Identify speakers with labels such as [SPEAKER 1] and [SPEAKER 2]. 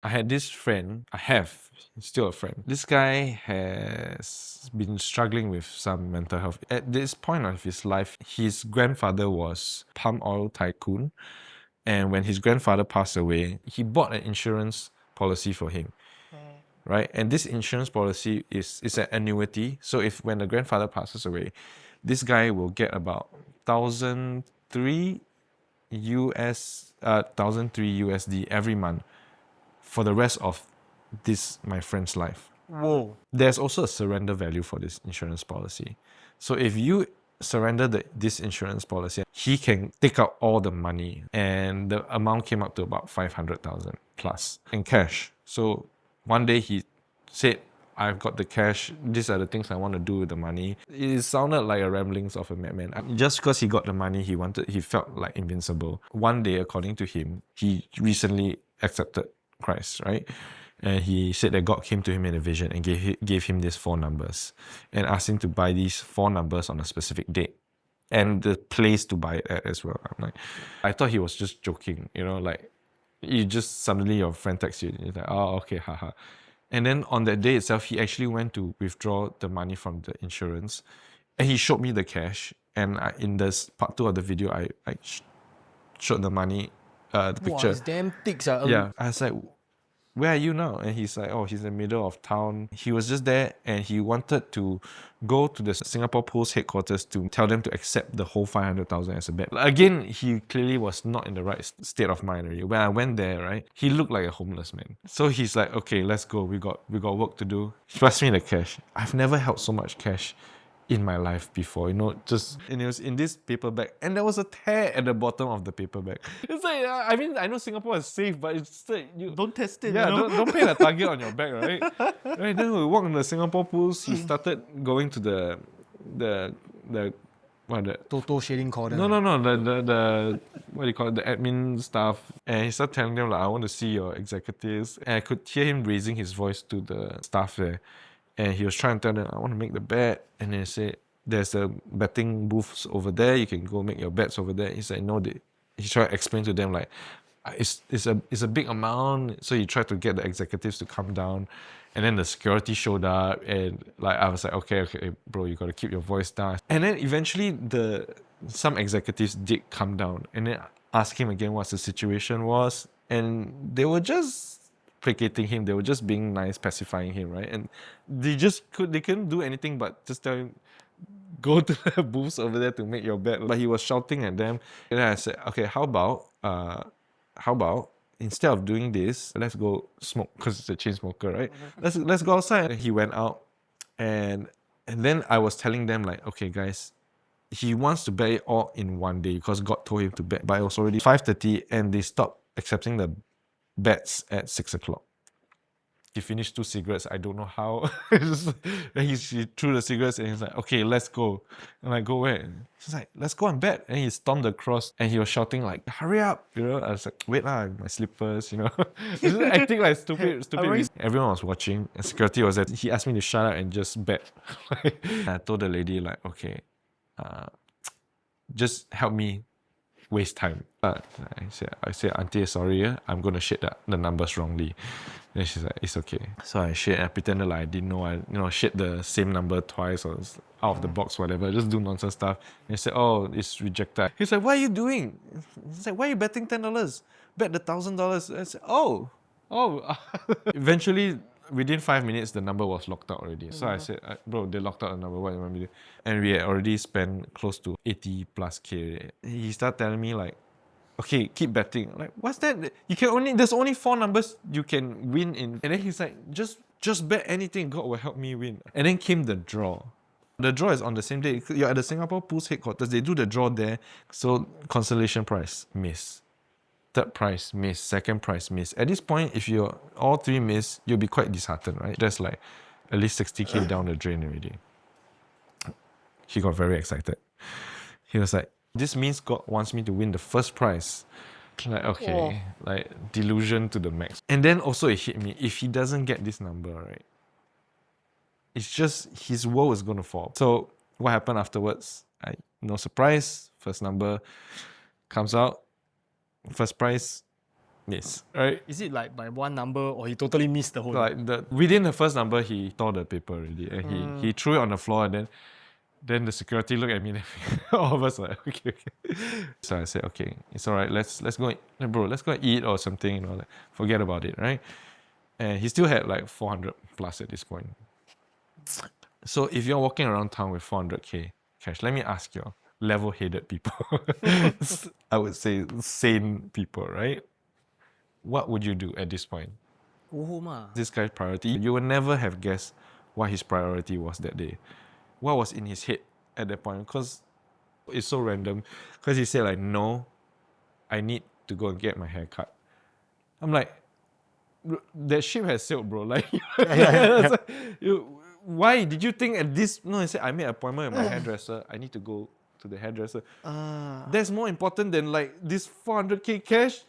[SPEAKER 1] I had this friend, he's still a friend. This guy has been struggling with some mental health. At this point of his life, his grandfather was palm oil tycoon. And when his grandfather passed away, he bought an insurance policy for him. Right? And this insurance policy is an annuity. So if when the grandfather passes away, this guy will get about 1,003 USD every month for the rest of my friend's life.
[SPEAKER 2] Whoa.
[SPEAKER 1] There's also a surrender value for this insurance policy. So if you surrender this insurance policy, he can take out all the money, and the amount came up to about 500,000 plus in cash. So one day he said, I've got the cash, these are the things I want to do with the money. It sounded like a ramblings of a madman. Just because he got the money, he felt like invincible. One day, according to him, he recently accepted Christ, right? And he said that God came to him in a vision and gave him these 4 numbers and asked him to buy these 4 numbers on a specific date and the place to buy it at as well. I'm like, I thought he was just joking, like you just suddenly your friend texts you, you're like, oh, okay, haha. And then on that day itself, he actually went to withdraw the money from the insurance and he showed me the cash. And in this part 2 of the video, I showed the money, the picture.
[SPEAKER 2] Wow, it's damn thick, sir.
[SPEAKER 1] Yeah, I was like, where are you now? And he's like, oh, he's in the middle of town. He was just there and he wanted to go to the Singapore Post headquarters to tell them to accept the whole 500,000 as a bet. Again, he clearly was not in the right state of mind already. When I went there, right, he looked like a homeless man. So he's like, okay, let's go. We got work to do. He passed me the cash. I've never held so much cash in my life before, and it was in this paper bag, and there was a tear at the bottom of the paper bag. It's like, I mean, I know Singapore is safe, but it's like you
[SPEAKER 2] Don't test it,
[SPEAKER 1] yeah,
[SPEAKER 2] you know?
[SPEAKER 1] don't paint a target on your back, right? Right, then we walked in the Singapore pools. He started going to the what the
[SPEAKER 2] Total shading corner.
[SPEAKER 1] no the what do you call it, the admin staff, and he started telling them like, I want to see your executives, and I could hear him raising his voice to the staff there, and he was trying to tell them, I want to make the bet, and they said there's a betting booths over there, you can go make your bets over there. He said no, he tried to explain to them like, it's a big amount. So he tried to get the executives to come down, and then the security showed up, and like I was like, okay, bro, you gotta keep your voice down. And then eventually some executives did come down and then ask him again what the situation was, and they were just placating him. They were just being nice, pacifying him, right? And they couldn't do anything but just tell him, go to the booths over there to make your bet. But he was shouting at them. And then I said, okay, how about instead of doing this, let's go smoke, because it's a chain smoker, right? Let's go outside. And he went out, and then I was telling them like, okay, guys, he wants to bet it all in one day because God told him to bet. But it was already 5:30, and they stopped accepting the bets at 6:00. He finished 2 cigarettes. I don't know how. He threw the cigarettes and he's like, okay, let's go. And I go, where? He's like, let's go and bet. And he stormed across and he was shouting like, hurry up. I was like, wait lah, my slippers, Just acting like stupid. Everyone was watching and security was there. He asked me to shut up and just bet. I told the lady like, okay, just help me waste time. I said, Auntie, sorry, I'm going to shade the numbers wrongly. Then she's like, it's okay. So I pretended like I didn't know. I shade the same number twice or out of the box, whatever. Just do nonsense stuff. And he said, oh, it's rejected. He's like, what are you doing? He's like, why are you betting $10? Bet the $1,000. I said, oh. Eventually, within 5 minutes, the number was locked out already. So I said, bro, they locked out the number. What do you want me to do? And we had already spent close to 80 plus K. He started telling me like, okay, keep betting. Like, what's that? There's only 4 numbers you can win in. And then he's like, just bet anything. God will help me win. And then came the draw. The draw is on the same day. You're at the Singapore Pools headquarters. They do the draw there. So consolation prize, miss. Third prize, miss. Second prize, miss. At this point, if you're all 3 miss, you'll be quite disheartened, right? That's like at least 60K down the drain already. He got very excited. He was like, this means God wants me to win the first prize. Like, okay, like delusion to the max. And then also it hit me, if he doesn't get this number, right, it's just his world is going to fall. So what happened afterwards? No surprise. First number comes out. First prize, miss, right?
[SPEAKER 2] Is it like by one number or he totally missed the whole?
[SPEAKER 1] Like within the first number, he tore the paper already, and he threw it on the floor, and then the security looked at me, and all of us like, okay. So I said, okay, it's all right. Let's go, bro. Let's go and eat or something. You know, like, forget about it, right? And he still had like 400 plus at this point. So if you're walking around town with 400k cash, let me ask you, level-headed people, I would say sane people, right? What would you do at this point?
[SPEAKER 2] Go home ah.
[SPEAKER 1] This guy's priority, you would never have guessed what his priority was that day. What was in his head at that point? Because it's so random. Because he said like, no, I need to go and get my hair cut. I'm like, that ship has sailed, bro. Like, why did you think at this? No, I said I made an appointment with my hairdresser. I need to go to the hairdresser. That's more important than like this 400k cash.